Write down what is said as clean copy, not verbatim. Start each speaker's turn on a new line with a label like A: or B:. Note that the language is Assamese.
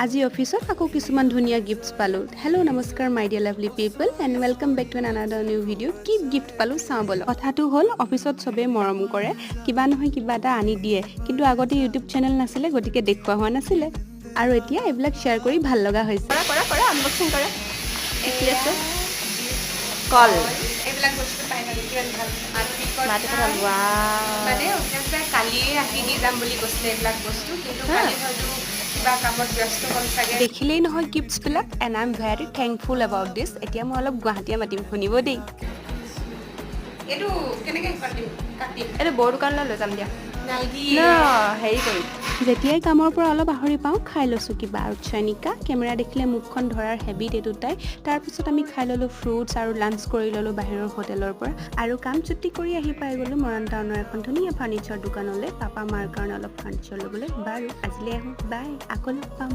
A: আজি অফিসত আকৌ কিছুমান ধুনিয়া গিফটস পালো হেল্লো নমস্কাৰ my dear lovely people and welcome back to another new video কি গিফট পালো চাওঁ বলো কথাটো হ'ল অফিসত সবে মৰম কৰে কিবা নহয় কিবা এটা আনি দিয়ে কিন্তু আগতে ইউটিউব চেনেল নাছিলে গতিকে দেখুৱা হোৱা নাছিলে আৰু এতিয়া এইবিলাক শেয়াৰ কৰি ভাল লগা হৈছে কৰা আনবক্সিং কৰা কি আছে কল
B: এইবিলাক বস্তু পাই মানে কিমান ভাল
A: মাটিকল
B: মানে অফিসে কালিয়ে আহি দি যাম বুলি কৈছিলে এইবিলাক বস্তু কিন্তু কালি হয়তো কিবা কামত ব্যস্ত হ'ল চাগে
A: দেখিলেই নহয় গিফটস বিলাক and I am very thankful about দিছ এতিয়া মই অলপ গুৱাহাটীয়া মাতিম শুনিব দেই
B: এইটো কেনেকৈ কাটিম
A: এইটো বৰ দোকানলৈ লৈ যাম দিয়া
B: নালগি
A: হেৰি কৰিম যেতিয়াই কামৰ পৰা অলপ আহৰি পাওঁ খাই লৈছোঁ কিবা আৰু চয়নিকা কেমেৰা দেখিলে মুখখন ধৰাৰ হেবিট এইটো তাই তাৰপিছত আমি খাই ল'লোঁ ফ্ৰুটছ আৰু লাঞ্চ কৰি ল'লোঁ বাহিৰৰ হোটেলৰ পৰা আৰু কাম ছুটি কৰি আহি পাই গ'লোঁ মৰাণ টাউনৰ এখন ধুনীয়া ফাৰ্নিচাৰ দোকানলৈ পাপা মাৰ কাৰণে অলপ ফাৰ্নিচাৰ ল'বলৈ বাৰু আজিলৈ আহোঁ বাই আকৌ লগ পাম